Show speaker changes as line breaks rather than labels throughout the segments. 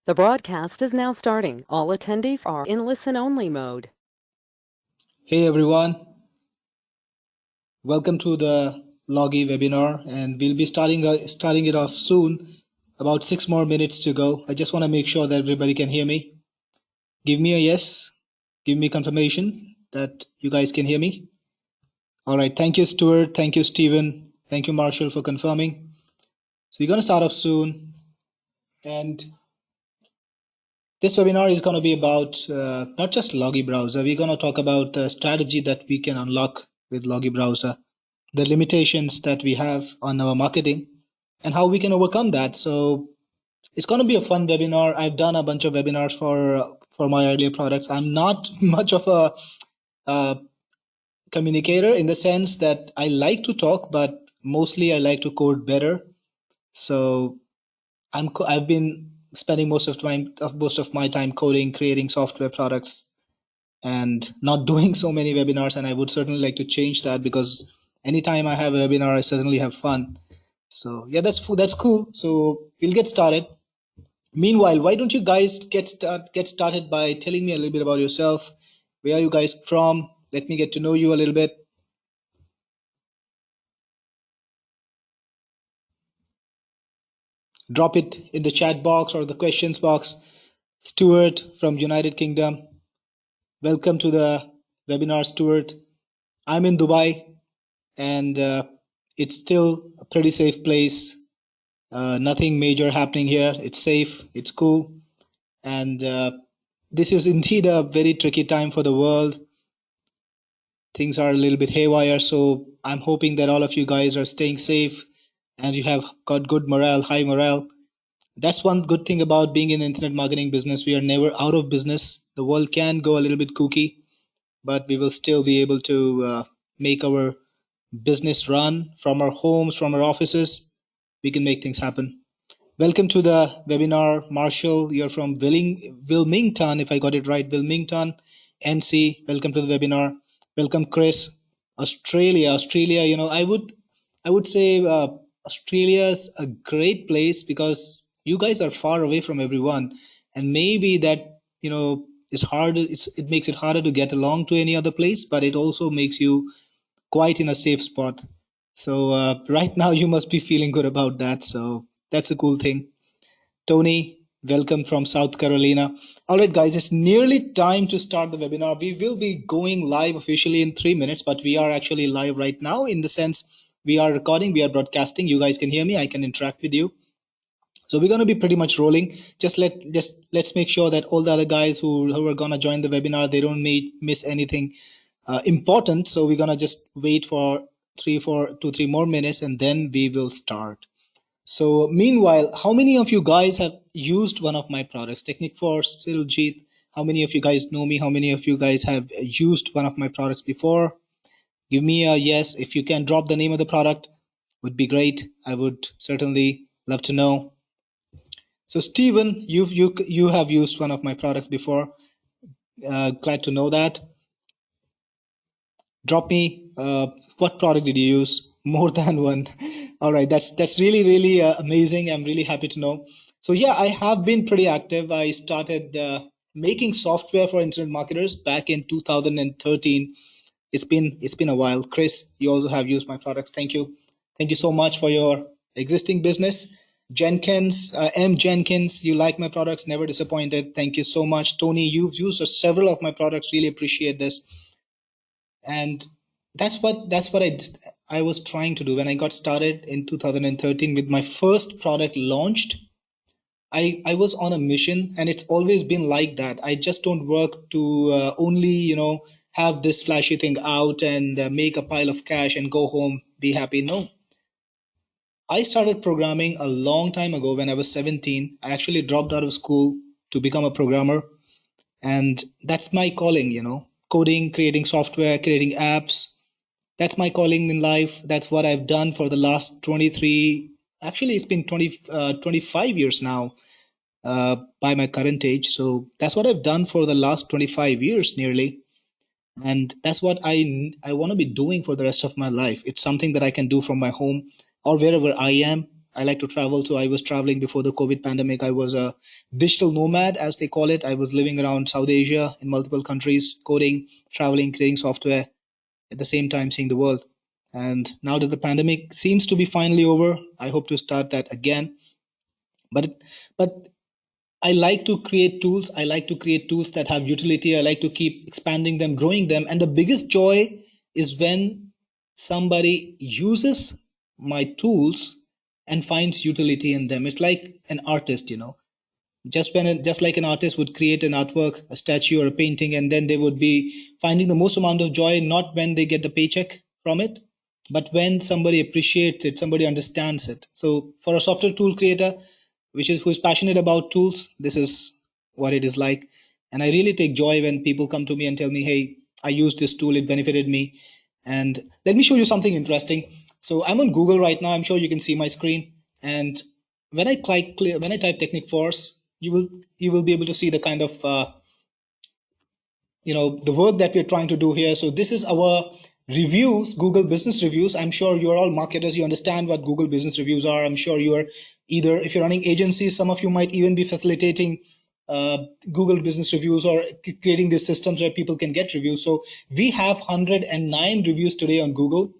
The broadcast is now starting. All attendees are in listen-only mode.
Hey everyone, welcome to the Logi webinar, and we'll be starting it off soon. About 6 more minutes to go. I just want to make sure that everybody can hear me. Give me a yes. Give me confirmation that you guys can hear me. All right. Thank you, Stuart. Thank you, Stephen. Thank you, Marshall, for confirming. So we're going to start off soon, and this webinar is going to be about not just Logi Browser. We're going to talk about the strategy that we can unlock with Logi Browser, the limitations that we have on our marketing, and how we can overcome that. So it's going to be a fun webinar. I've done a bunch of webinars for my earlier products. I'm not much of a communicator in the sense that I like to talk, but mostly I like to code better. So I've been spending most of my time coding, creating software products, and not doing so many webinars. And I would certainly like to change that, because anytime I have a webinar, I certainly have fun. So yeah, that's cool. So we'll get started. Meanwhile, why don't you guys get started by telling me a little bit about yourself? Where are you guys from? Let me get to know you a little bit. Drop it in the chat box or the questions box. Stuart from United Kingdom. Welcome to the webinar, Stuart. I'm in Dubai, and it's still a pretty safe place. Nothing major happening here. It's safe, it's cool, and this is indeed a very tricky time for the world. Things are a little bit haywire, so I'm hoping that all of you guys are staying safe and you have got good morale, high morale. That's one good thing about being in the internet marketing business. We are never out of business. The world can go a little bit kooky, but we will still be able to make our business run from our homes, from our offices. We can make things happen. Welcome to the webinar, Marshall. You're from Wilmington, if I got it right, Wilmington, NC. Welcome to the webinar. Welcome, Chris. Australia. I would say Australia's a great place because you guys are far away from everyone, and maybe that is hard. It makes it harder to get along to any other place, but it also makes you quite in a safe spot. So right now you must be feeling good about that. So that's a cool thing. Tony, welcome from South Carolina. All right, guys, it's nearly time to start the webinar. We will be going live officially in 3 minutes, but we are actually live right now in the sense we are recording, we are broadcasting. You guys can hear me, I can interact with you. So we're going to be pretty much rolling. Let's make sure that all the other guys who are going to join the webinar, they don't miss anything important. So we're going to just wait for 3 more minutes, and then we will start. So meanwhile, how many of you guys have used one of my products, Technic Force, Siddharth? How many of you guys know me? How many of you guys have used one of my products before? Give me a yes. If you can drop the name of the product, would be great. I would certainly love to know. So Stephen, you have used one of my products before. Glad to know that. Drop me what product did you use? More than one. All right, that's really amazing. I'm really happy to know. So yeah, I have been pretty active. I started making software for internet marketers back in 2013. It's been a while. Chris, you also have used my products. Thank you so much for your existing business. Jenkins, M Jenkins, you like my products, never disappointed. Thank you so much. Tony, you've used several of my products, really appreciate this. And that's what I was trying to do when I got started in 2013 with my first product launched. I was on a mission, and it's always been like that. I just don't work to only have this flashy thing out and make a pile of cash and go home, be happy. No, I started programming a long time ago when I was 17. I actually dropped out of school to become a programmer, and that's my calling, coding, creating software, creating apps. That's my calling in life. That's what I've done for the last 23, actually it's been 25 years now, by my current age. So that's what I've done for the last 25 years nearly. And that's what I want to be doing for the rest of my life. It's something that I can do from my home or wherever I am. I like to travel. So I was traveling before the COVID pandemic. I was a digital nomad, as they call it. I was living around South Asia in multiple countries, coding, traveling, creating software, at the same time seeing the world. And now that the pandemic seems to be finally over, I hope to start that again. But I like to create tools. I like to create tools that have utility. I like to keep expanding them, growing them. And the biggest joy is when somebody uses my tools and finds utility in them. It's like an artist, just like an artist would create an artwork, a statue or a painting, and then they would be finding the most amount of joy not when they get the paycheck from it, but when somebody appreciates it, somebody understands it. So for a software tool creator, who is passionate about tools, this is what it is like. And I really take joy when people come to me and tell me, hey, I used this tool, it benefited me. And let me show you something interesting. So I'm on Google right now. I'm sure you can see my screen. And when I when I type Technic Force, you will be able to see the kind of the work that we're trying to do here. So this is our reviews, Google business reviews. I'm sure you're all marketers, you understand what Google business reviews are. I'm sure you're either, if you're running agencies, some of you might even be facilitating uh, Google business reviews or creating these systems where people can get reviews. So we have 109 reviews today on Google,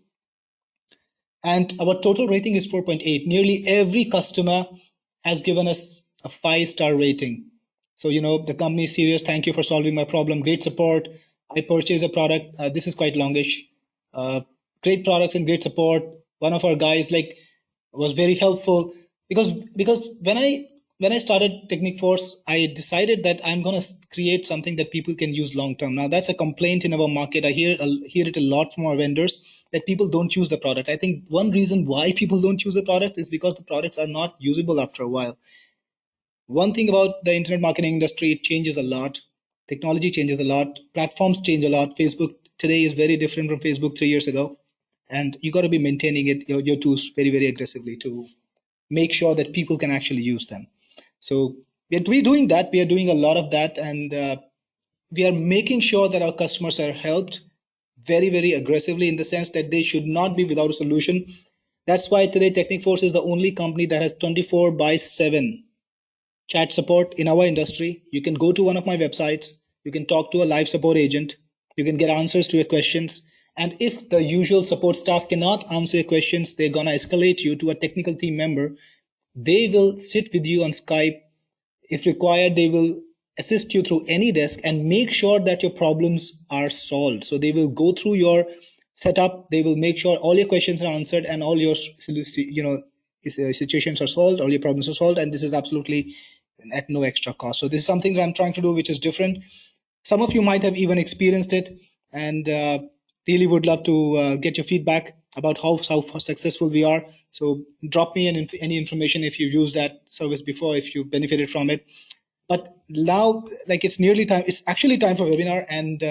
and our total rating is 4.8. Nearly every customer has given us a 5-star rating. So, the company is serious. Thank you for solving my problem. Great support. I purchase a product. This is quite longish. Uh, Great products and great support. One of our guys was very helpful because when I started Technic Force, I decided that I'm gonna create something that people can use long term. Now that's a complaint in our market. I hear it a lot from our vendors that people don't use the product. I think one reason why people don't use the product is because the products are not usable after a while. One thing about the internet marketing industry, it changes a lot. Technology changes a lot. Platforms change a lot. Facebook today is very different from Facebook 3 years ago. And you got to be maintaining your tools very, very aggressively to make sure that people can actually use them. So we're doing that. We are doing a lot of that. And we are making sure that our customers are helped very, very aggressively in the sense that they should not be without a solution. That's why today Technic Force is the only company that has 24 by 7 chat support in our industry. You can go to one of my websites, you can talk to a live support agent, you can get answers to your questions. And if the usual support staff cannot answer your questions, they're going to escalate you to a technical team member. They will sit with you on Skype. If required, they will assist you through any desk and make sure that your problems are solved. So they will go through your setup, they will make sure all your questions are answered and all your situations are solved, all your problems are solved, and this is absolutely at no extra cost. So this is something that I'm trying to do, which is different. Some of you might have even experienced it, and really would love to get your feedback about how successful we are. So drop me any information if you used that service before, if you benefited from it. But now, it's nearly time. It's actually time for webinar, and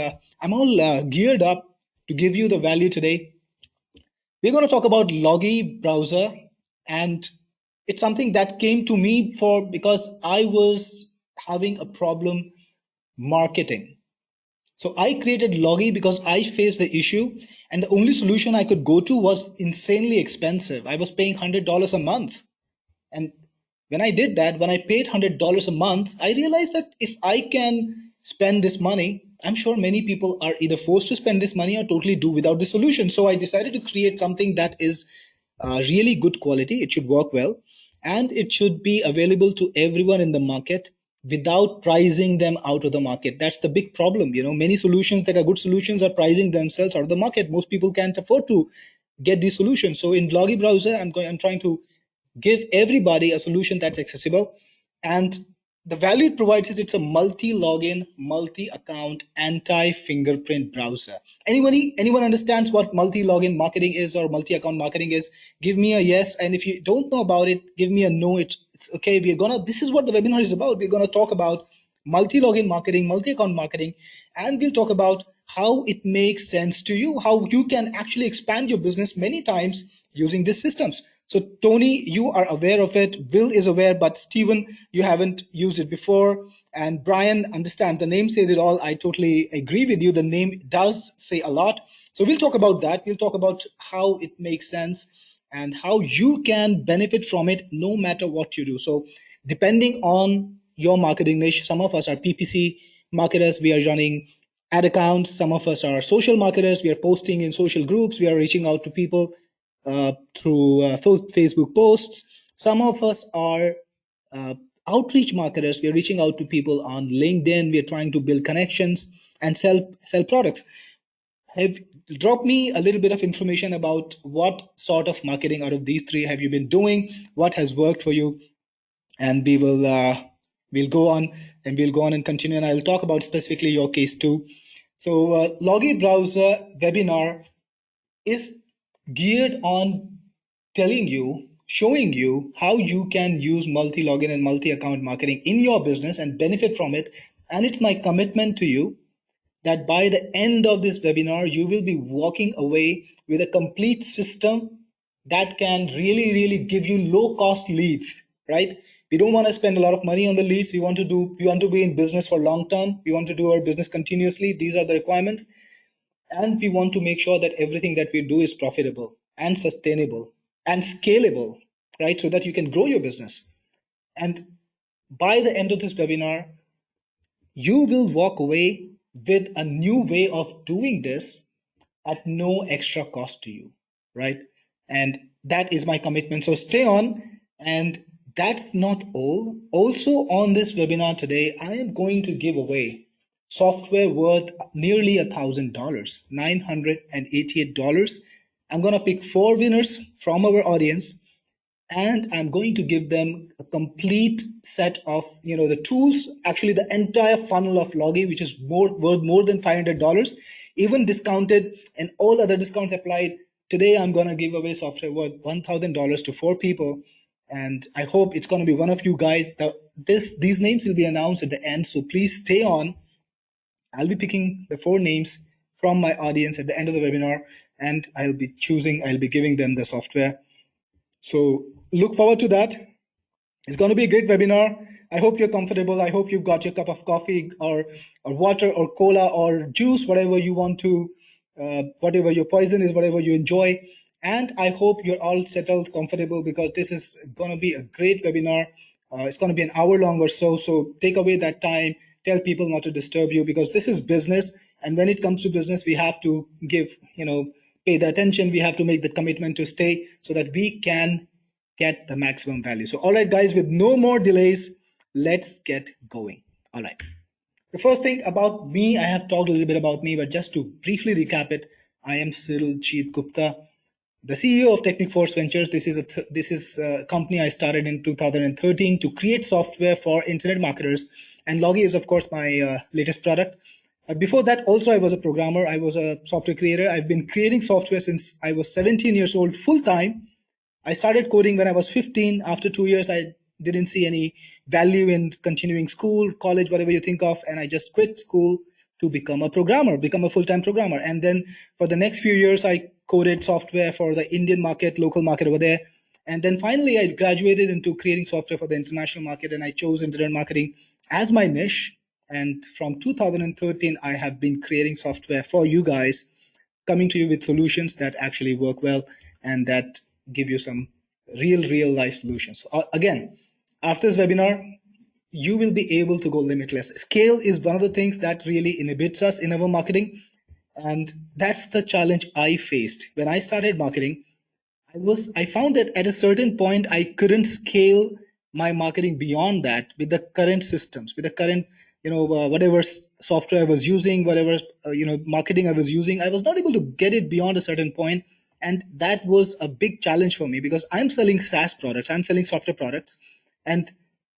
I'm all geared up to give you the value today. We're going to talk about Logi browser, and it's something that came to me because I was having a problem marketing. So I created Logi because I faced the issue, and the only solution I could go to was insanely expensive. I was paying $100 a month. And when I did that, when I paid $100 a month, I realized that if I can spend this money, I'm sure many people are either forced to spend this money or totally do without the solution. So I decided to create something that is really good quality. It should work well, and it should be available to everyone in the market without pricing them out of the market. That's the big problem. Many solutions that are good solutions are pricing themselves out of the market. Most people can't afford to get these solutions. So in Logi browser, I'm trying to give everybody a solution that's accessible. And the value it provides is it's a multi-login, multi-account, anti-fingerprint browser. Anyone understands what multi-login marketing is or multi-account marketing is? Give me a yes. And if you don't know about it, give me a no. It's okay. This is what the webinar is about. We're gonna talk about multi-login marketing, multi-account marketing, and we'll talk about how it makes sense to you, how you can actually expand your business many times using these systems. So Tony, you are aware of it. Will is aware, but Stephen, you haven't used it before. And Brian, understand the name says it all. I totally agree with you. The name does say a lot. So we'll talk about that. We'll talk about how it makes sense. and how you can benefit from it no matter what you do. So depending on your marketing niche, some of us are PPC marketers, we are running ad accounts. Some of us are social marketers, we are posting in social groups, we are reaching out to people through Facebook posts. Some of us are uh, outreach marketers, we are reaching out to people on LinkedIn, we are trying to build connections and sell products. Have Drop me a little bit of information about what sort of marketing out of these three have you been doing, what has worked for you, and we'll go on and continue, and I'll talk about specifically your case too. So Logi Browser webinar is geared on telling you, showing you how you can use multi-login and multi-account marketing in your business and benefit from it. And it's my commitment to you that by the end of this webinar, you will be walking away with a complete system that can really, really give you low cost leads, right? We don't want to spend a lot of money on the leads. We want to be in business for long term. We want to do our business continuously. These are the requirements. And we want to make sure that everything that we do is profitable and sustainable and scalable, right? So that you can grow your business. And by the end of this webinar, you will walk away with a new way of doing this at no extra cost to you, right? And that is my commitment. So stay on. And that's not all. Also, on this webinar today, I am going to give away software worth nearly $1,000, $988. I'm going to pick 4 winners from our audience, and I'm going to give them a complete set of the tools, actually the entire funnel of Logi, which is worth more than $500, even discounted, and all other discounts applied. Today I'm going to give away software worth $1,000 to 4 people, and I hope it's going to be one of you guys. These names will be announced at the end, so please stay on. I'll be picking the 4 names from my audience at the end of the webinar, and I'll be giving them the software. So look forward to that. It's going to be a great webinar. I hope you're comfortable. I hope you've got your cup of coffee or water or cola or juice, whatever you want to, whatever your poison is, whatever you enjoy. And I hope you're all settled, comfortable, because this is going to be a great webinar. It's going to be an hour long or so. So take away that time. Tell people not to disturb you, because this is business. And when it comes to business, we have to pay the attention. We have to make the commitment to stay so that we can get the maximum value. So, all right, guys, with no more delays, let's get going. All right. The first thing about me, I have talked a little bit about me, but just to briefly recap it, I am Cyril Jeet Gupta, the CEO of Technic Force Ventures. This is a company I started in 2013 to create software for internet marketers, and Logi is, of course, my latest product. Before that, also, I was a programmer. I was a software creator. I've been creating software since I was 17 years old, full time. I started coding when I was 15. After 2 years, I didn't see any value in continuing school, college, whatever you think of, and I just quit school to become a programmer, become a full-time programmer. And then for the next few years, I coded software for the Indian market, local market over there. And then finally, I graduated into creating software for the international market, and I chose internet marketing as my niche. And from 2013, I have been creating software for you guys, coming to you with solutions that actually work well and that give you some real life solutions. Again, after this webinar, you will be able to go limitless. Scale is one of the things that really inhibits us in our marketing. And that's the challenge I faced when I started marketing. I found that at a certain point, I couldn't scale my marketing beyond that with the current systems, with the current, whatever software I was using, whatever, marketing I was using. I was not able to get it beyond a certain point. And that was a big challenge for me, because I'm selling SaaS products, I'm selling software products. And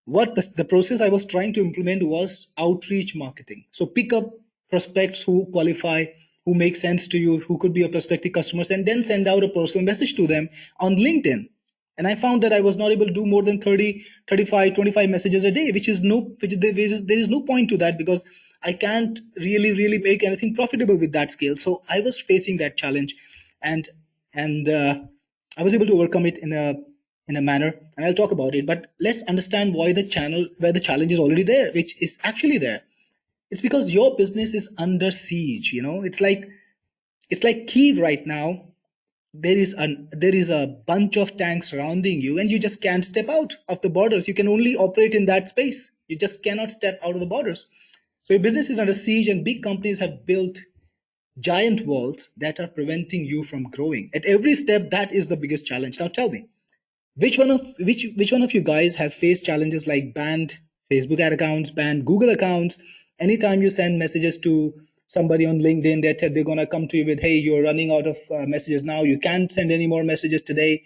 what the process I was trying to implement was outreach marketing. So pick up prospects who qualify, who make sense to you, who could be your prospective customers, and then send out a personal message to them on LinkedIn. And I found that I was not able to do more than 30, 35, 25 messages a day, there is no point to that, because I can't really make anything profitable with that scale. So I was facing that challenge, and I was able to overcome it in a manner, and I'll talk about it. But let's understand where the challenge is already there, which is actually there. It's because your business is under siege. It's like Kyiv right now. there is a bunch of tanks surrounding you, and you just can't step out of the borders. You can only operate in that space. You just cannot step out of the borders. So your business is under siege, and big companies have built giant walls that are preventing you from growing at every step. That is the biggest challenge. Now tell me, which one of you guys have faced challenges like banned Facebook ad accounts, banned Google accounts? Anytime you send messages to somebody on LinkedIn, they're gonna come to you with, "Hey, you're running out of messages now. You can't send any more messages today.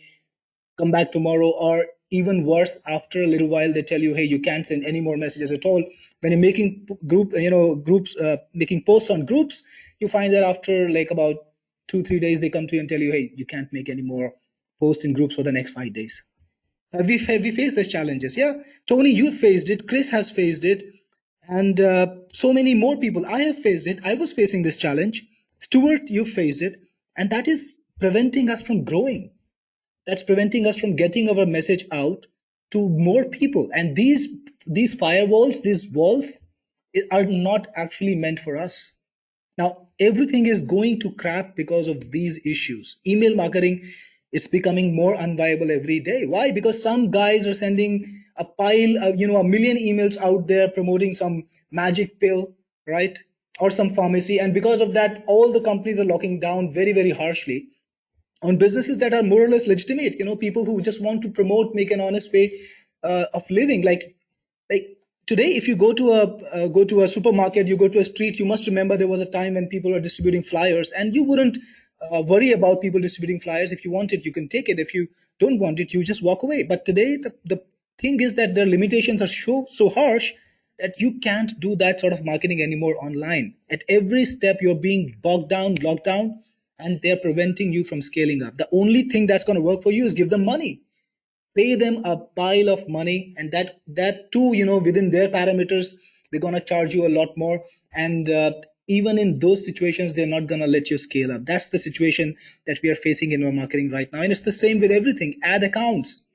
Come back tomorrow." Or even worse, after a little while, they tell you, "Hey, you can't send any more messages at all." When you're making groups, making posts on groups, you find that after like about 2 3 days, they come to you and tell you, "Hey, you can't make any more posts in groups for the next 5 days." Have we faced these challenges? Yeah, Tony, you faced it. Chris has faced it, and so many more people. I have faced it. I was facing this challenge. Stuart, you faced it, and that is preventing us from growing. That's preventing us from getting our message out to more people. And these firewalls, these walls, are not actually meant for us. Now, everything is going to crap because of these issues. Email marketing is becoming more unviable every day. Why? Because some guys are sending a pile of, a million emails out there promoting some magic pill, right? Or some pharmacy. And because of that, all the companies are locking down very, very harshly on businesses that are more or less legitimate. People who just want to promote, make an honest way of living. Like today, if you go to a supermarket, you go to a street, you must remember there was a time when people were distributing flyers, and you wouldn't worry about people distributing flyers. If you want it, you can take it. If you don't want it, you just walk away. But today, the thing is that their limitations are so harsh that you can't do that sort of marketing anymore online. At every step, you're being bogged down, locked down, and they're preventing you from scaling up. The only thing that's going to work for you is give them money, pay them a pile of money, and that too, within their parameters, they're going to charge you a lot more. And even in those situations, they're not going to let you scale up. That's the situation that we are facing in our marketing right now. And it's the same with everything. Ad accounts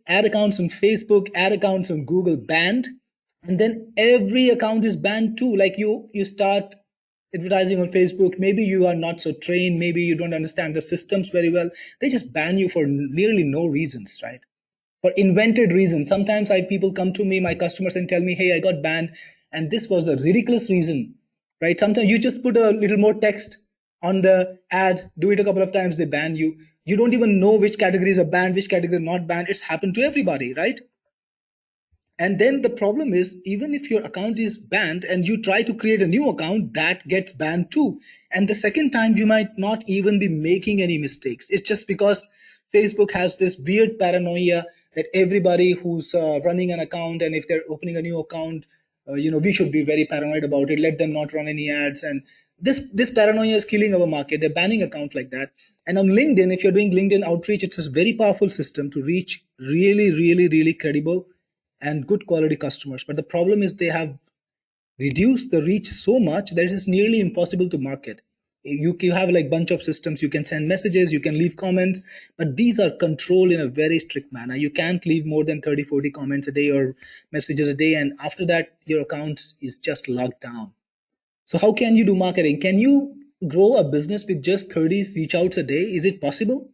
on Facebook, ad accounts on Google banned, and then every account is banned too. Like you start advertising on Facebook, maybe you are not so trained, maybe you don't understand the systems very well. They just ban you for nearly no reasons, right? For invented reasons. Sometimes I people come to me, my customers, and tell me, "Hey, I got banned, and this was the ridiculous reason." Right? Sometimes you just put a little more text on the ad, do it a couple of times, they ban you. You don't even know which categories are banned, which categories are not banned. It's happened to everybody, right? And then the problem is, even if your account is banned and you try to create a new account, that gets banned too. And the second time, you might not even be making any mistakes. It's just because Facebook has this weird paranoia that everybody who's running an account, and if they're opening a new account, we should be very paranoid about it. Let them not run any ads. And this paranoia is killing our market. They're banning accounts like that. And on LinkedIn, if you're doing LinkedIn outreach, it's a very powerful system to reach really, really, really credible and good quality customers. But the problem is they have reduced the reach so much that it is nearly impossible to market. You have like bunch of systems. You can send messages, you can leave comments, but these are controlled in a very strict manner. You can't leave more than 30 40 comments a day or messages a day, and after that your account is just locked down. So how can you do marketing? Can you grow a business with just 30 reach outs a day? Is it possible?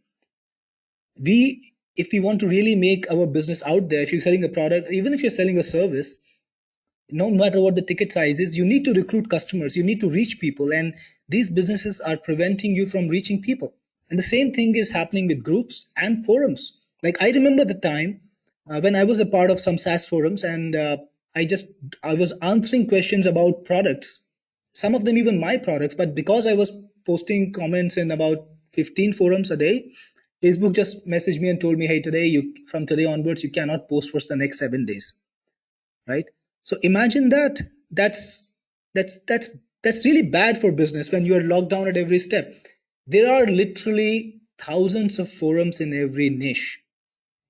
we if we want to really make our business out there, if you're selling a product, even if you're selling a service, no matter what the ticket size is, you need to recruit customers, you need to reach people, and these businesses are preventing you from reaching people. And the same thing is happening with groups and forums. Like I remember the time when I was a part of some SaaS forums, and I was answering questions about products, some of them even my products, but because I was posting comments in about 15 forums a day, Facebook just messaged me and told me, "Hey, from today onwards, you cannot post for the next 7 days." Right? So imagine that. That's that's that's that's really bad for business when you are locked down at every step. There are literally thousands of forums in every niche.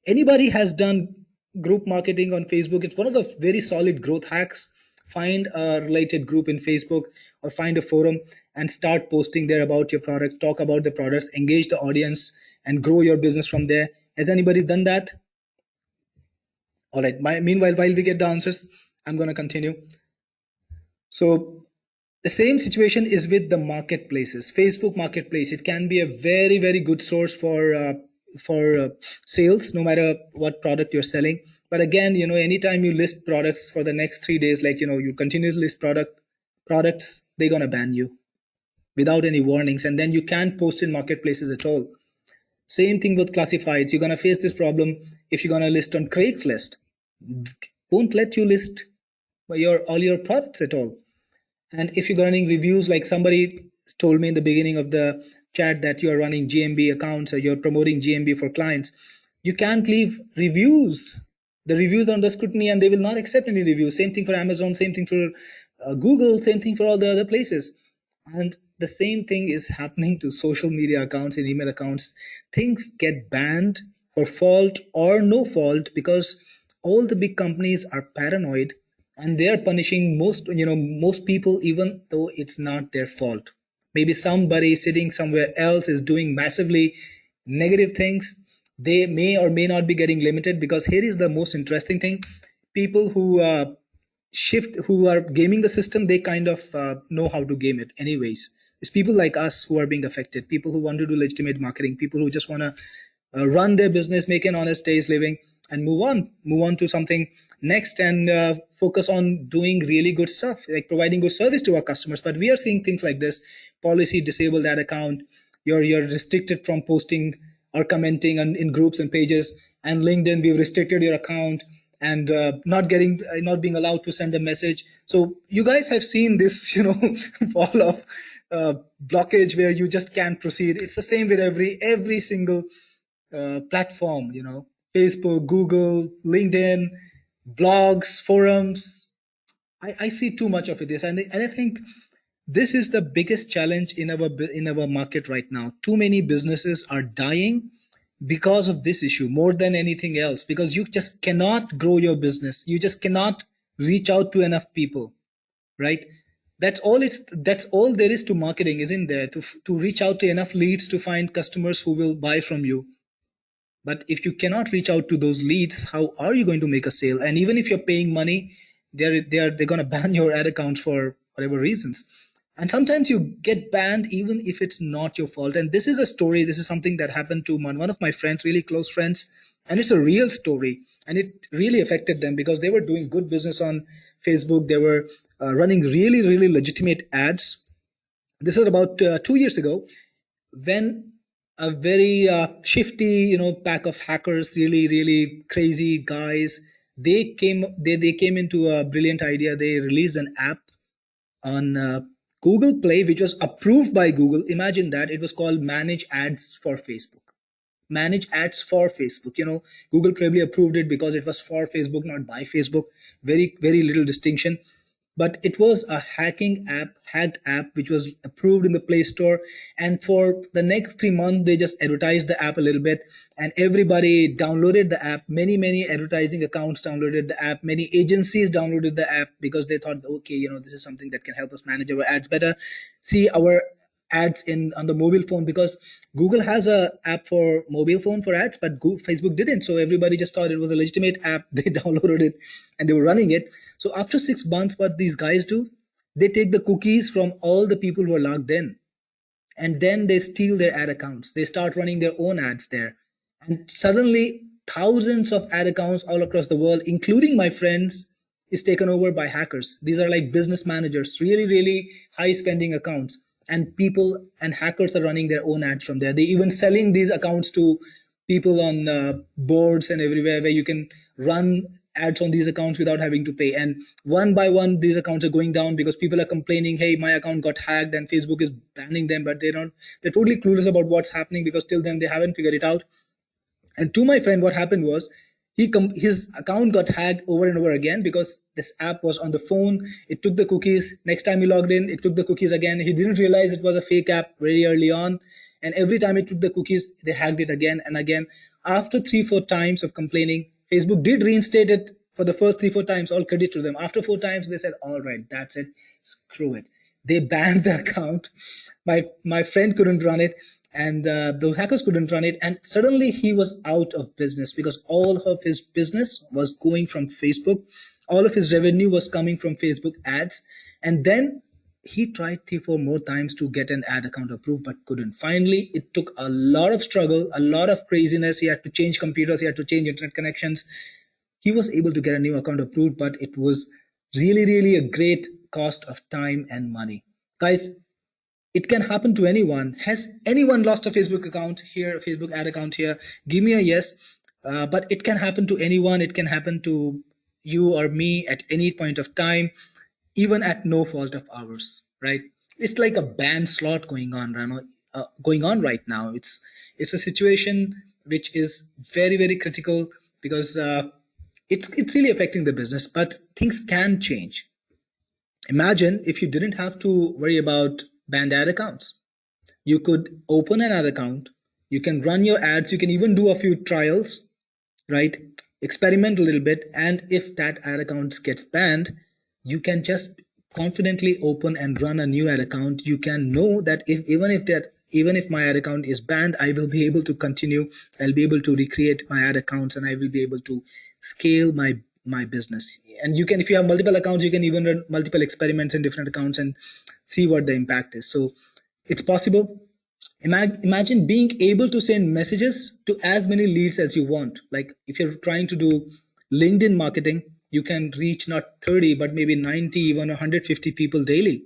Anybody has done group marketing on Facebook, it's one of the very solid growth hacks. Find a related group in Facebook or find a forum and start posting there about your product, talk about the products, engage the audience, and grow your business from there. Has anybody done that? All right. Meanwhile, while we get the answers, I'm going to continue. So The same situation is with the marketplaces. Facebook Marketplace, it can be a very very good source for sales, no matter what product you're selling. But again, anytime you list products for the next 3 days, like you continue to list products, they're gonna ban you without any warnings, and then you can't post in marketplaces at all. Same thing with classifieds. You're gonna face this problem if you're gonna list on Craigslist. Won't let you list your all your products at all. And if you're running reviews, like somebody told me in the beginning of the chat that you're running GMB accounts or you're promoting GMB for clients, you can't leave reviews. The reviews are under scrutiny and they will not accept any reviews. Same thing for Amazon, same thing for Google, same thing for all the other places. And the same thing is happening to social media accounts and email accounts. Things get banned for fault or no fault because all the big companies are paranoid and they are punishing most people even though it's not their fault. Maybe somebody sitting somewhere else is doing massively negative things. They may or may not be getting limited, because here is the most interesting thing. People who are gaming the system, they kind of know how to game it anyways. It's people like us who are being affected, people who want to do legitimate marketing, people who just want to run their business, make an honest day's living, and move on to something next, and focus on doing really good stuff, like providing good service to our customers. But we are seeing things like this: policy, disable that account, you're restricted from posting or commenting in groups and pages. And LinkedIn, we've restricted your account, and not being allowed to send a message. So you guys have seen this wall of blockage where you just can't proceed. It's the same with every single platform, Facebook, Google, LinkedIn, blogs, forums. I see too much of this, and I think this is the biggest challenge in our market right now. Too many businesses are dying because of this issue more than anything else, because you just cannot grow your business, you just cannot reach out to enough people, right? That's all there is to marketing, isn't there? To reach out to enough leads to find customers who will buy from you. But if you cannot reach out to those leads, how are you going to make a sale? And even if you're paying money, they're going to ban your ad accounts for whatever reasons. And sometimes you get banned even if it's not your fault. And this is a story. This is something that happened to one of my friends, really close friends, and it's a real story. And it really affected them because they were doing good business on Facebook. They were running really, really legitimate ads. This was about 2 years ago, when a very shifty pack of hackers, really really crazy guys, they came into a brilliant idea. They released an app on Google Play, which was approved by Google. Imagine that. It was called Manage Ads for Facebook. Manage Ads for Facebook. Google probably approved it because it was for Facebook, not by Facebook. Very very little distinction. But it was a hacked app, which was approved in the Play Store. And for the next 3 months, they just advertised the app a little bit, and everybody downloaded the app. Many advertising accounts downloaded the app. Many agencies downloaded the app because they thought, okay, this is something that can help us manage our ads better, see our ads on the mobile phone, because Google has a app for mobile phone for ads, but Facebook didn't. So everybody just thought it was a legitimate app. They downloaded it and they were running it. So after 6 months, what these guys do, they take the cookies from all the people who are logged in, and then they steal their ad accounts. They start running their own ads there. And suddenly thousands of ad accounts all across the world, including my friends, is taken over by hackers. These are like business managers, really, really high spending accounts. And people and hackers are running their own ads from there. They even selling these accounts to people on boards and everywhere, where you can run ads on these accounts without having to pay. And one by one, these accounts are going down because people are complaining, hey, my account got hacked, and Facebook is banning them. But they're totally clueless about what's happening, because till then they haven't figured it out. And to my friend, what happened was, his account got hacked over and over again because this app was on the phone. It took the cookies. Next time he logged in, it took the cookies again. He didn't realize it was a fake app very early on. And every time it took the cookies, they hacked it again and again. After 3-4 times of complaining, Facebook did reinstate it for the first 3-4 times. All credit to them. After 4 times, they said, all right, that's it. Screw it. They banned the account. My friend couldn't run it, and those hackers couldn't run it. And suddenly he was out of business because all of his business was going from Facebook. All of his revenue was coming from Facebook ads. And then he tried 3 4 more times to get an ad account approved but couldn't. Finally, it took a lot of struggle, a lot of craziness. He had to change computers, he had to change internet connections. He was able to get a new account approved, but it was really, really a great cost of time and money. Guys, it can happen to anyone. Has anyone lost a Facebook account here, a Facebook ad account here? Give me a yes. But it can happen to anyone. It can happen to you or me at any point of time, even at no fault of ours, right? It's like a banned slot going on right now. It's a situation which is very, very critical because it's really affecting the business. But things can change. Imagine if you didn't have to worry about banned ad accounts. You could open an ad account, you can run your ads, you can even do a few trials, right? Experiment a little bit, and if that ad account gets banned, you can just confidently open and run a new ad account. You can know that even if my ad account is banned, I will be able to continue. I'll be able to recreate my ad accounts, and I will be able to scale my business. And you can, if you have multiple accounts, you can even run multiple experiments in different accounts and see what the impact is. So it's possible. Imagine being able to send messages to as many leads as you want. Like if you're trying to do LinkedIn marketing, you can reach not 30 but maybe 90, even 150 people daily.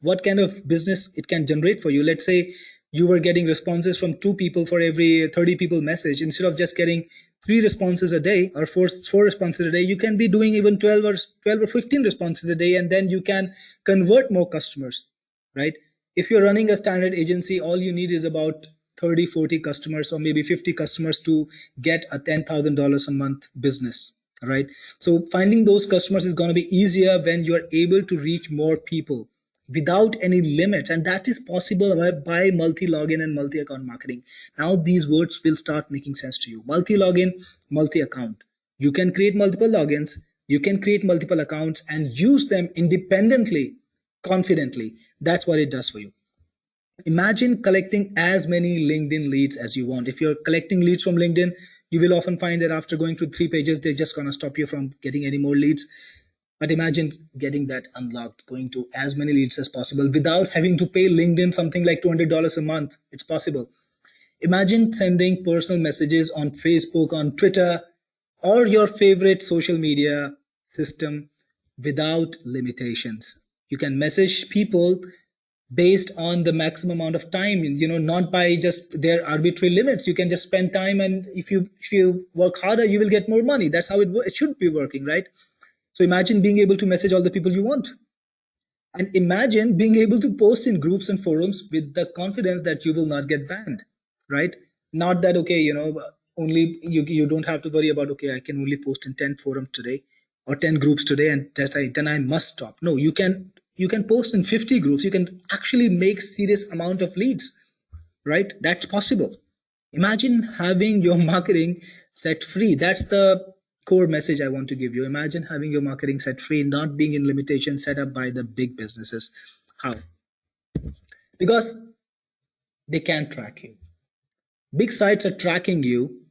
What kind of business it can generate for you? Let's say you were getting responses from 2 people for every 30 people message. Instead of just getting 3 responses a day or four responses a day, you can be doing even 12 or 15 responses a day, and then you can convert more customers, right? If you're running a standard agency, all you need is about 30 40 customers or maybe 50 customers to get a $10,000 a month business, right? So finding those customers is going to be easier when you're able to reach more people without any limits, and that is possible by multi-login and multi-account marketing. Now these words will start making sense to you. Multi-login, multi-account. You can create multiple logins, you can create multiple accounts and use them independently, confidently. That's what it does for you. Imagine collecting as many LinkedIn leads as you want. If you're collecting leads from LinkedIn, you will often find that after going through 3 pages, they're just going to stop you from getting any more leads. But imagine getting that unlocked, going to as many leads as possible without having to pay LinkedIn something like $200 a month. It's possible. Imagine sending personal messages on Facebook, on Twitter, or your favorite social media system without limitations. You can message people based on the maximum amount of time, not by just their arbitrary limits. You can just spend time, and if you work harder, you will get more money. That's how it should be working, right? So imagine being able to message all the people you want. And imagine being able to post in groups and forums with the confidence that you will not get banned, right? Not that, okay, only you don't have to worry about, okay, I can only post in 10 forums today or 10 groups today, and then I must stop. No, you can post in 50 groups. You can actually make serious amount of leads, right? That's possible. Imagine having your marketing set free. That's the core message I want to give you. Imagine having your marketing set free, not being in limitations set up by the big businesses. How? Because they can't track you. Big sites are tracking you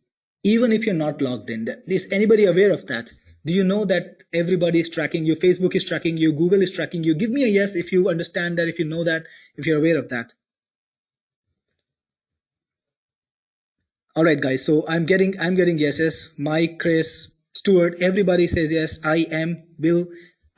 even if you're not logged in. Is anybody aware of that? Do you know that everybody is tracking you? Facebook is tracking you, Google is tracking you. Give me a yes if you understand that, if you know that, if you're aware of that. All right, guys. So I'm getting yeses. Mike, Chris, Stuart, everybody says yes. I am. Bill.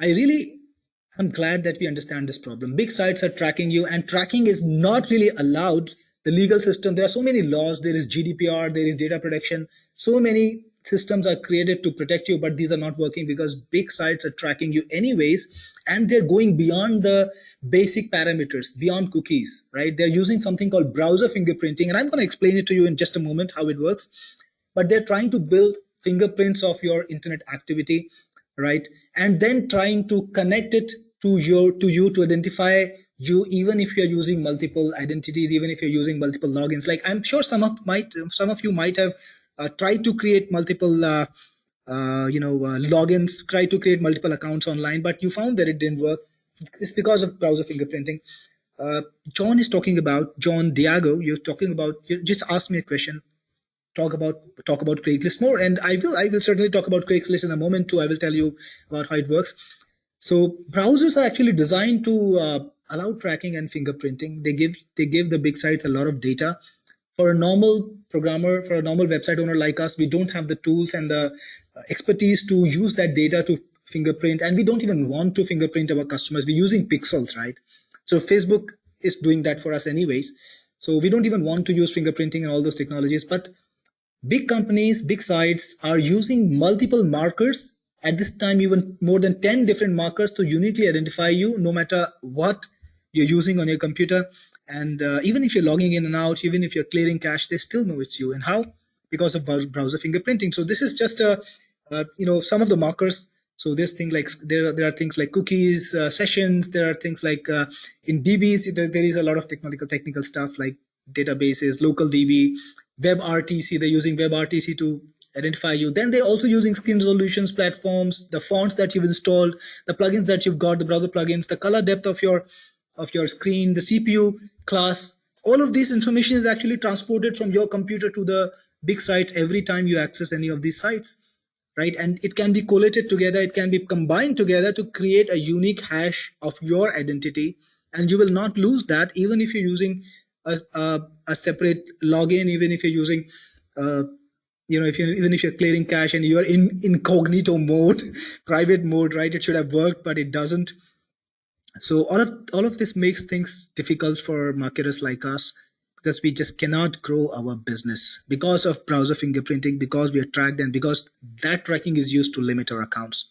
I'm glad that we understand this problem. Big sites are tracking you, and tracking is not really allowed. The legal system, there are so many laws. There is GDPR, there is data protection. So many systems are created to protect you, but these are not working because big sites are tracking you anyways, and they're going beyond the basic parameters, beyond cookies, right? They're using something called browser fingerprinting, and I'm going to explain it to you in just a moment how it works. But they're trying to build fingerprints of your internet activity, right? And then trying to connect it to you to identify you, even if you're using multiple identities, even if you're using multiple logins. Like I'm sure some of you might have tried to create multiple logins, tried to create multiple accounts online, but you found that it didn't work. It's because of browser fingerprinting. John is talking about, John Diago, you're talking about, you just asked me a question. Talk about Craigslist more, and I will certainly talk about Craigslist in a moment too. I will tell you about how it works. So browsers are actually designed to allow tracking and fingerprinting. They give the big sites a lot of data. For a normal programmer, for a normal website owner like us, we don't have the tools and the expertise to use that data to fingerprint, and we don't even want to fingerprint our customers. We're using pixels, right? So Facebook is doing that for us anyways. So we don't even want to use fingerprinting and all those technologies. But big companies, big sites are using multiple markers at this time, even more than 10 different markers to uniquely identify you, no matter what you're using on your computer. And even if you're logging in and out, even if you're clearing cache, they still know it's you. And how? Because of browser fingerprinting. So this is just some of the markers. So there's things like there are things like cookies, sessions. There are things like in DBs. There is a lot of technical stuff like databases, local DB, WebRTC. They're using WebRTC to identify you. Then they're also using screen resolutions platforms, the fonts that you've installed, the plugins that you've got, the browser plugins, the color depth of your screen, the CPU class. All of this information is actually transported from your computer to the big sites every time you access any of these sites, right? And it can be collated together, it can be combined together to create a unique hash of your identity, and you will not lose that even if you're using a separate login, even if you're using uh, even if you're clearing cache and you're in incognito mode, private mode, right? It should have worked, but it doesn't. So all of this makes things difficult for marketers like us, because we just cannot grow our business because of browser fingerprinting, because we are tracked, and because that tracking is used to limit our accounts.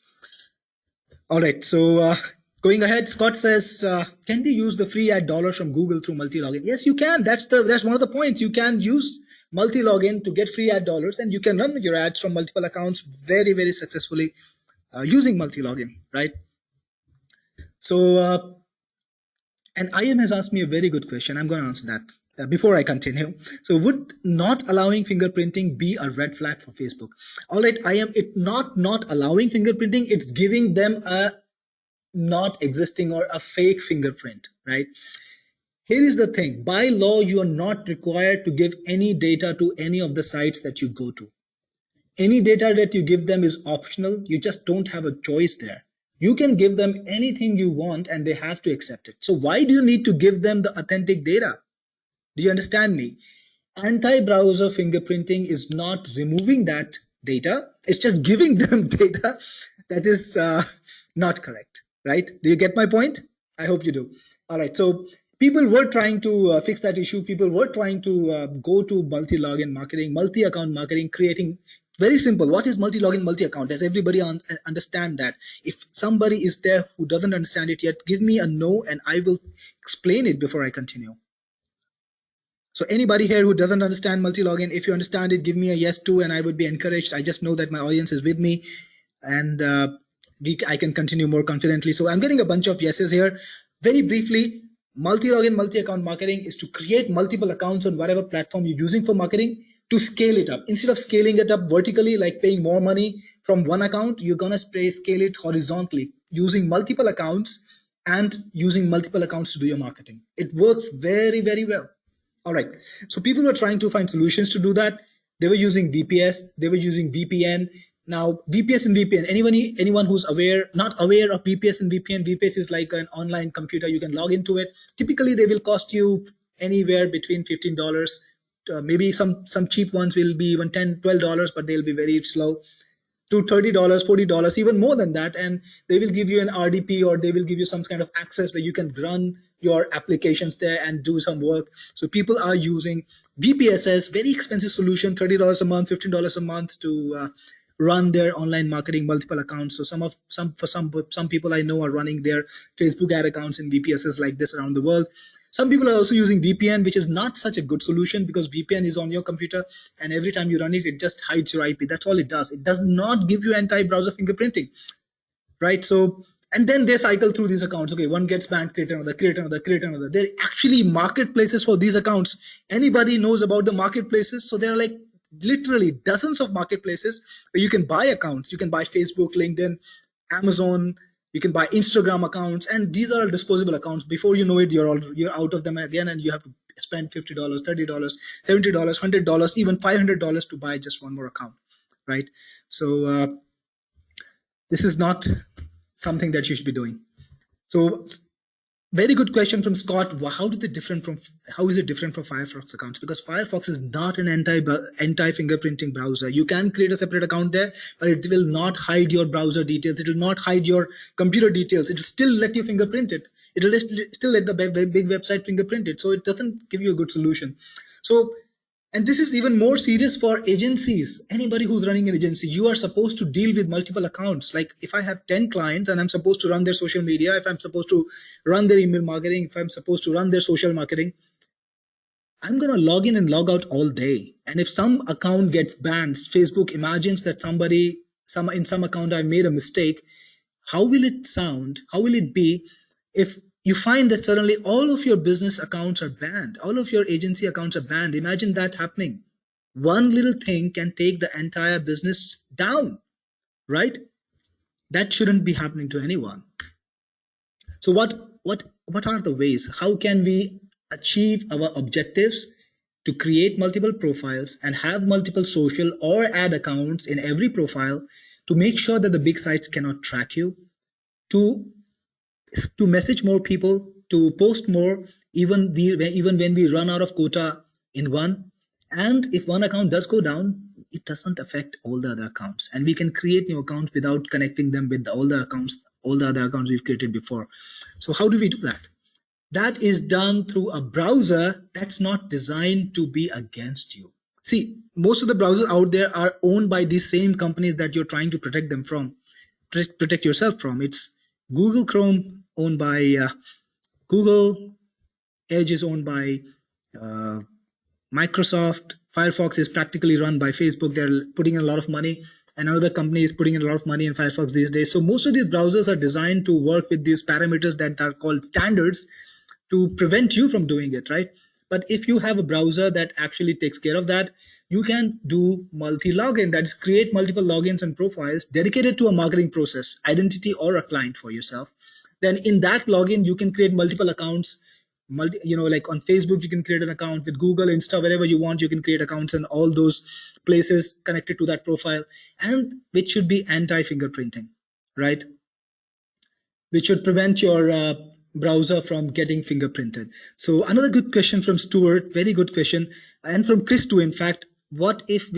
All right, so going ahead, Scott says, can we use the free ad dollars from Google through multi-login? Yes, you can. That's one of the points. You can use multi-login to get free ad dollars, and you can run your ads from multiple accounts very, very successfully using multi-login, right? So, and IM has asked me a very good question. I'm going to answer that before I continue. So, would not allowing fingerprinting be a red flag for Facebook? All right, IM, it not allowing fingerprinting, it's giving them a not existing or a fake fingerprint, right? Here is the thing. By law, you are not required to give any data to any of the sites that you go to. Any data that you give them is optional. You just don't have a choice there. You can give them anything you want and they have to accept it. So why do you need to give them the authentic data? Do you understand me? Anti-browser fingerprinting is not removing that data. It's just giving them data that is not correct, right? Do you get my point? I hope you do. All right. So people were trying to fix that issue. People were trying to go to multi-login marketing, multi-account marketing, creating very simple. What is multi-login, multi-account? Does everybody understand that? If somebody is there who doesn't understand it yet, give me a no and I will explain it before I continue. So anybody here who doesn't understand multi-login, if you understand it, give me a yes too, and I would be encouraged. I just know that my audience is with me, and I can continue more confidently. So I'm getting a bunch of yeses here. Very briefly, multi-login, multi-account marketing is to create multiple accounts on whatever platform you're using for marketing to scale it up. Instead of scaling it up vertically, like paying more money from one account, you're gonna scale it horizontally using multiple accounts and using multiple accounts to do your marketing. It works very, very well. All right. So people were trying to find solutions to do that. They were using VPS. They were using VPN. Now, VPS and VPN, anyone who's not aware of VPS and VPN, VPS is like an online computer. You can log into it. Typically, they will cost you anywhere between $15. Maybe some cheap ones will be even $10, $12, but they'll be very slow, to $30, $40, even more than that. And they will give you an RDP, or they will give you some kind of access where you can run your applications there and do some work. So people are using VPSs, very expensive solution, $30 a month, $15 a month to run their online marketing, multiple accounts. So some people I know are running their Facebook ad accounts in VPSs like this around the world. Some people are also using VPN, which is not such a good solution, because VPN is on your computer and every time you run it, it just hides your IP. That's all it does. It does not give you anti-browser fingerprinting, right? So, and then they cycle through these accounts. Okay, one gets banned, create another, create another, create another. They're actually marketplaces for these accounts. Anybody knows about the marketplaces? So there are like literally dozens of marketplaces where you can buy accounts. You can buy Facebook, LinkedIn, Amazon. You can buy Instagram accounts, and these are disposable accounts. Before you know it, you're out of them again, and you have to spend $50, $30, $70, $100, even $500 to buy just one more account, right? So this is not something that you should be doing. So very good question from Scott. How is it different from Firefox accounts? Because Firefox is not an anti fingerprinting browser. You can create a separate account there, but it will not hide your browser details. It will not hide your computer details. It will still let you fingerprint it. It will still let the big website fingerprint it. So it doesn't give you a good solution. So, and this is even more serious for agencies. Anybody who's running an agency, you are supposed to deal with multiple accounts. Like if I have 10 clients and I'm supposed to run their social media, if I'm supposed to run their email marketing, if I'm supposed to run their social marketing, I'm going to log in and log out all day. And if some account gets banned, Facebook imagines that in some account I made a mistake. How will it sound? How will it be if you find that suddenly all of your business accounts are banned, all of your agency accounts are banned? Imagine that happening. One little thing can take the entire business down, right? That shouldn't be happening to anyone. So what are the ways? How can we achieve our objectives to create multiple profiles and have multiple social or ad accounts in every profile to make sure that the big sites cannot track you, to message more people, to post more, even when we run out of quota in one. And if one account does go down, it doesn't affect all the other accounts. And we can create new accounts without connecting them with all the other accounts we've created before. So how do we do that? That is done through a browser that's not designed to be against you. See, most of the browsers out there are owned by these same companies that you're trying to protect yourself from. It's Google Chrome owned by Google, Edge is owned by Microsoft, Firefox is practically run by Facebook. They're putting in a lot of money, and another company is putting in a lot of money in Firefox these days. So most of these browsers are designed to work with these parameters that are called standards to prevent you from doing it, right? But if you have a browser that actually takes care of that, you can do multi-login. That's create multiple logins and profiles dedicated to a marketing process, identity, or a client for yourself. Then in that login, you can create multiple accounts. Like on Facebook, you can create an account. With Google, Insta, wherever you want, you can create accounts in all those places connected to that profile, and which should be anti-fingerprinting, right? Which should prevent your browser from getting fingerprinted. So another good question from Stuart, very good question, and from Chris too. In fact, what if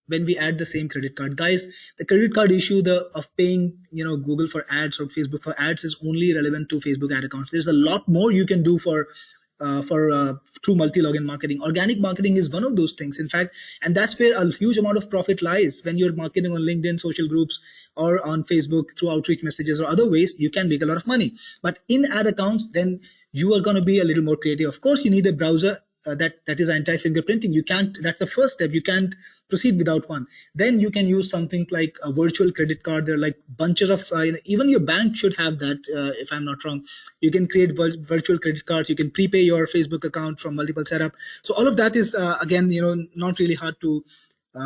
when we add the same credit card, guys? The credit card issue of paying Google for ads or Facebook for ads is only relevant to Facebook ad accounts. There's a lot more you can do for through multi-login marketing. Organic marketing is one of those things, in fact, and that's where a huge amount of profit lies. When you're marketing on LinkedIn, social groups, or on Facebook through outreach messages or other ways, you can make a lot of money. But in ad accounts, then you are going to be a little more creative. Of course, you need a browser that is anti-fingerprinting. You can't. That's the first step. You can't proceed without one. Then you can use something like a virtual credit card. There are like bunches of even your bank should have that. If I'm not wrong, you can create virtual credit cards. You can prepay your Facebook account from multiple setup. So all of that is again not really hard to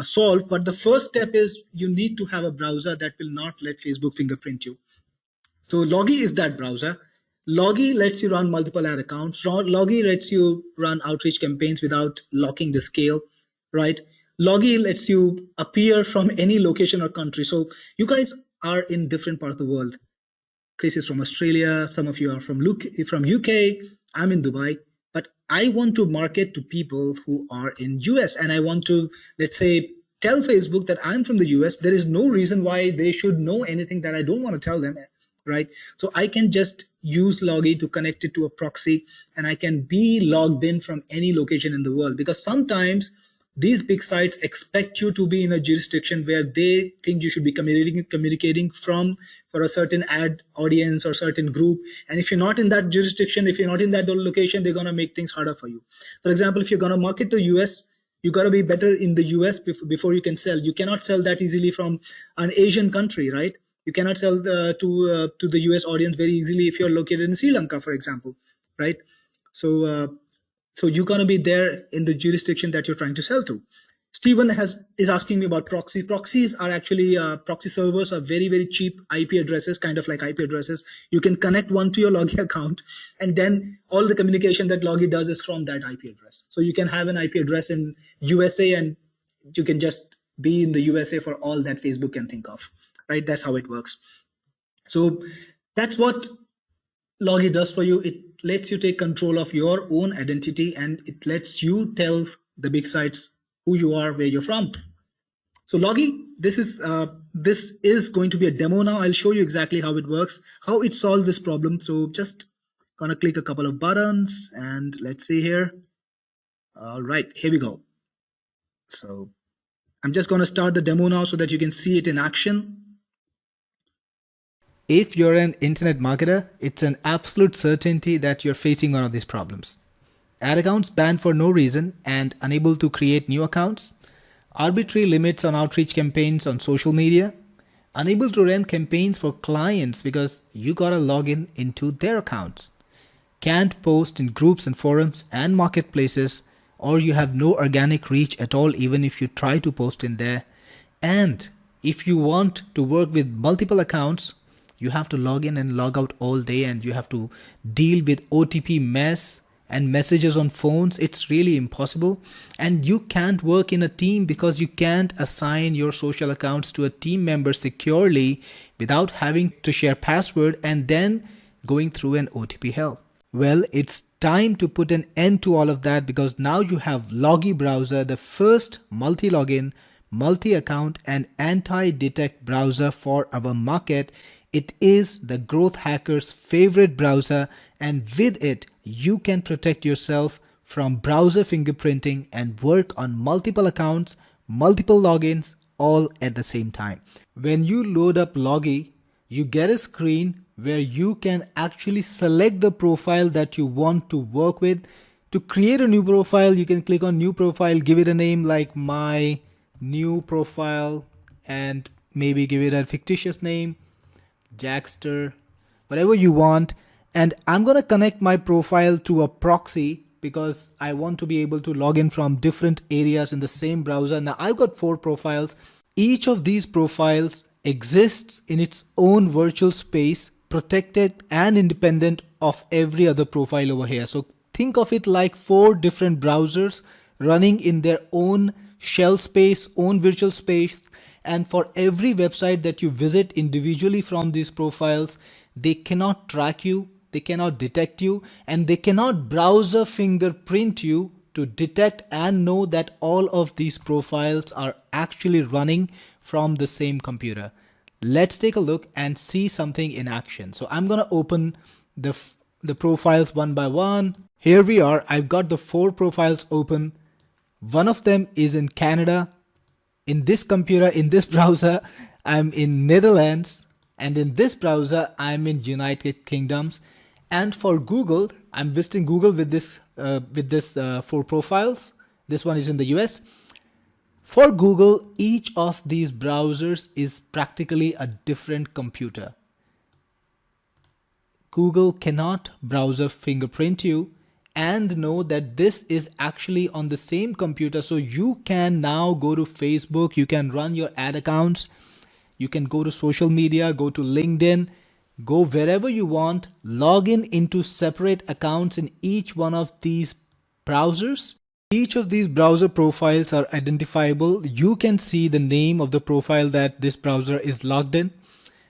solve. But the first step is you need to have a browser that will not let Facebook fingerprint you. So Logi is that browser. Logi lets you run multiple ad accounts. Logi lets you run outreach campaigns without locking the scale, right? Logi lets you appear from any location or country. So you guys are in different parts of the world. Chris is from Australia. Some of you are from UK. I'm in Dubai. But I want to market to people who are in US, and I want to, let's say, tell Facebook that I'm from the US. There is no reason why they should know anything that I don't want to tell them, right? So I can just use Logi to connect it to a proxy, and I can be logged in from any location in the world, because sometimes these big sites expect you to be in a jurisdiction where they think you should be communicating from for a certain ad audience or certain group. And if you're not in that jurisdiction, if you're not in that location, they're going to make things harder for you. For example, if you're going to market to US, you got to be better in the US before you can sell. You cannot sell that easily from an Asian country, right? You cannot sell to the US audience very easily if you're located in Sri Lanka, for example, right? So you're going to be there in the jurisdiction that you're trying to sell to. Stephen is asking me about proxies. Proxies are actually proxy servers are very, very cheap IP addresses, kind of like IP addresses. You can connect one to your Logi account, and then all the communication that Logi does is from that IP address. So you can have an IP address in USA, and you can just be in the USA for all that Facebook can think of, right? That's how it works. So that's what Logi does for you. It lets you take control of your own identity, and it lets you tell the big sites who you are, where you're from. So Logi, this is going to be a demo now. I'll show you exactly how it works, how it solved this problem. So just gonna click a couple of buttons and let's see here. All right, here we go. So I'm just gonna start the demo now so that you can see it in action. If you're an internet marketer, it's an absolute certainty that you're facing one of these problems. Ad accounts banned for no reason and unable to create new accounts. Arbitrary limits on outreach campaigns on social media. Unable to run campaigns for clients because you gotta log into their accounts. Can't post in groups and forums and marketplaces, or you have no organic reach at all even if you try to post in there. And if you want to work with multiple accounts, you have to log in and log out all day, and you have to deal with OTP mess and messages on phones. It's really impossible. And you can't work in a team because you can't assign your social accounts to a team member securely without having to share password and then going through an OTP hell. Well, it's time to put an end to all of that, because now you have Logi browser, the first multi-login, multi-account and anti-detect browser for our market. It is the growth hacker's favorite browser, and with it, you can protect yourself from browser fingerprinting and work on multiple accounts, multiple logins, all at the same time. When you load up Logi, you get a screen where you can actually select the profile that you want to work with. To create a new profile, you can click on new profile, give it a name like my new profile, and maybe give it a fictitious name, Jackster, whatever you want. And I'm going to connect my profile to a proxy because I want to be able to log in from different areas in the same browser. Now I've got 4 profiles. Each of these profiles exists in its own virtual space, protected and independent of every other profile over here. So think of it like 4 different browsers running in their own shell space, own virtual space. And for every website that you visit individually from these profiles, they cannot track you, they cannot detect you, and they cannot browser fingerprint you to detect and know that all of these profiles are actually running from the same computer. Let's take a look and see something in action. So I'm going to open the profiles one by one. Here we are. I've got the 4 profiles open. One of them is in Canada. In this computer, in this browser, I'm in Netherlands, and in this browser, I'm in United Kingdoms. And for Google, I'm visiting Google with this 4 profiles. This one is in the US. For Google, each of these browsers is practically a different computer. Google cannot browser fingerprint you and know that this is actually on the same computer. So you can now go to Facebook, you can run your ad accounts, you can go to social media, go to LinkedIn, go wherever you want, log in into separate accounts in each one of these browsers. Each of these browser profiles are identifiable. You can see the name of the profile that this browser is logged in.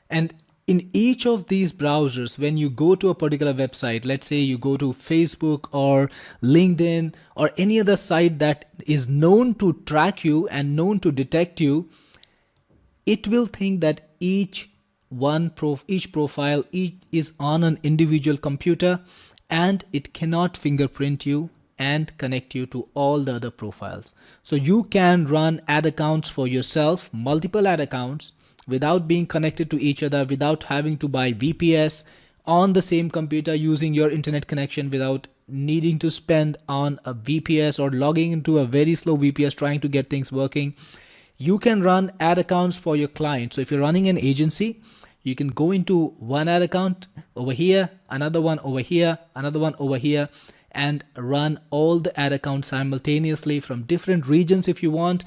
And in each of these browsers, when you go to a particular website, let's say you go to Facebook or LinkedIn or any other site that is known to track you and known to detect you, it will think that each profile is on an individual computer, and it cannot fingerprint you and connect you to all the other profiles. So you can run ad accounts for yourself, multiple ad accounts, without being connected to each other, without having to buy VPS on the same computer using your internet connection, without needing to spend on a VPS or logging into a very slow VPS trying to get things working. You can run ad accounts for your clients. So if you're running an agency, you can go into one ad account over here, another one over here, another one over here, and run all the ad accounts simultaneously from different regions if you want.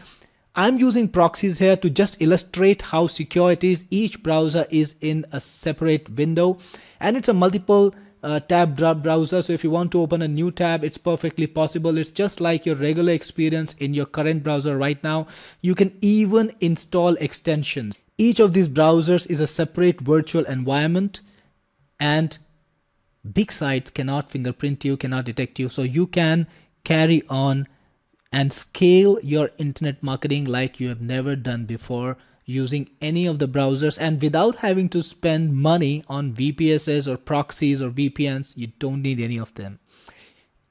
I'm using proxies here to just illustrate how secure it is. Each browser is in a separate window, and it's a multiple tab browser. So if you want to open a new tab, it's perfectly possible. It's just like your regular experience in your current browser right now. You can even install extensions. Each of these browsers is a separate virtual environment, and big sites cannot fingerprint you, cannot detect you. So you can carry on and scale your internet marketing like you have never done before using any of the browsers, and without having to spend money on VPSs or proxies or VPNs. You don't need any of them.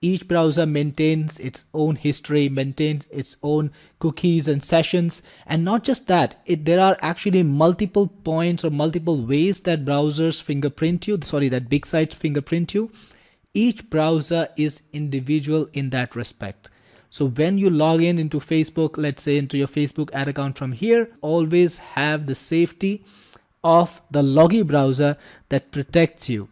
Each browser maintains its own history, maintains its own cookies and sessions. And not just that, there are actually multiple points or multiple ways that browsers fingerprint you, that big sites fingerprint you. Each browser is individual in that respect. So when you log in into Facebook, let's say into your Facebook ad account from here, always have the safety of the Logi browser that protects you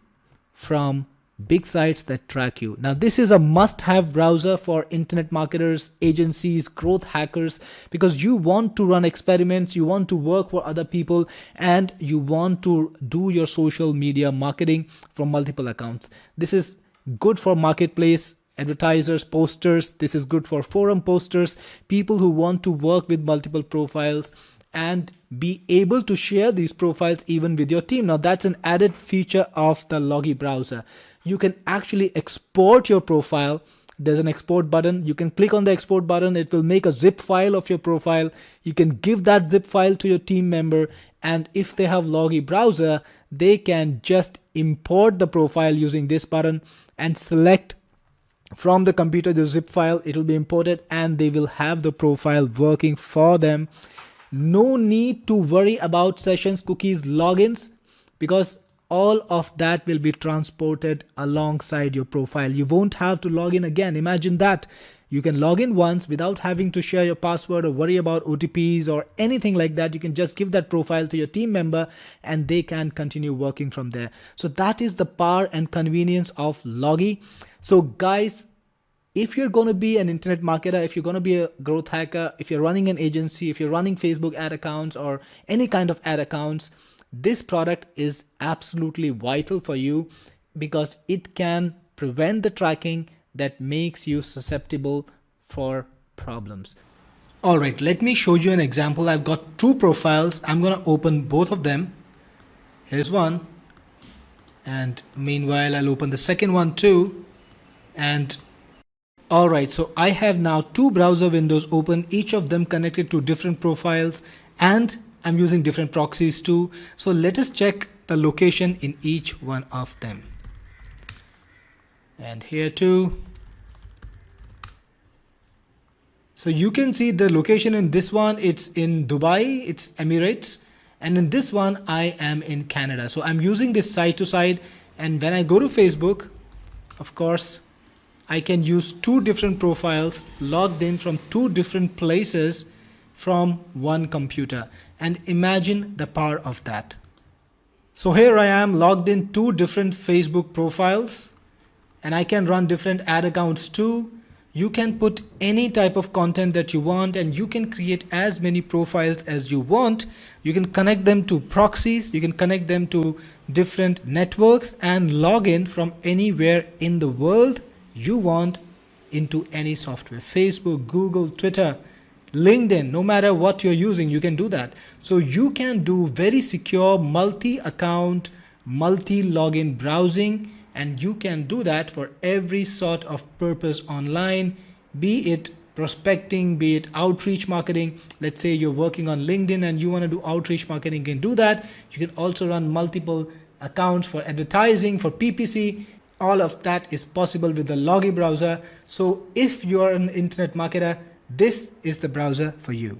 from big sites that track you. Now, this is a must-have browser for internet marketers, agencies, growth hackers, because you want to run experiments, you want to work for other people, and you want to do your social media marketing from multiple accounts. This is good for marketplace advertisers, posters. This is good for forum posters, people who want to work with multiple profiles and be able to share these profiles even with your team. Now, that's an added feature of the Logi browser. You can actually export your profile. There's an export button. You can click on the export button. It will make a zip file of your profile. You can give that zip file to your team member, and if they have Logi browser, they can just import the profile using this button and select from the computer the zip file. It will be imported and they will have the profile working for them. No need to worry about sessions, cookies, logins, because all of that will be transported alongside your profile. You won't have to log in again. Imagine that. You can log in once without having to share your password or worry about OTPs or anything like that. You can just give that profile to your team member and they can continue working from there. So that is the power and convenience of Logi. So guys, if you're going to be an internet marketer, if you're going to be a growth hacker, if you're running an agency, if you're running Facebook ad accounts or any kind of ad accounts, this product is absolutely vital for you because it can prevent the tracking that makes you susceptible for problems. All right, let me show you an example. I've got two profiles. I'm going to open both of them. Here's one. And meanwhile, I'll open the second one too. And all right, so I have now two browser windows open, each of them connected to different profiles, and I'm using different proxies too. So let us check the location in each one of them. And here too. So you can see the location in this one, it's in Dubai, it's Emirates. And in this one, I am in Canada. So I'm using this side to side. And when I go to Facebook, of course, I can use two different profiles logged in from two different places from one computer. And imagine the power of that. So here I am logged in two different Facebook profiles, and I can run different ad accounts too. You can put any type of content that you want, and you can create as many profiles as you want. You can connect them to proxies, you can connect them to different networks and log in from anywhere in the world you want into any software. Facebook, Google, Twitter, LinkedIn, no matter what you're using, you can do that. So you can do very secure multi-account, multi-login browsing, and you can do that for every sort of purpose online, be it prospecting, be it outreach marketing. Let's say you're working on LinkedIn and you want to do outreach marketing, you can do that. You can also run multiple accounts for advertising, for PPC. All of that is possible with the Logi browser. So if you're an internet marketer, this is the browser for you.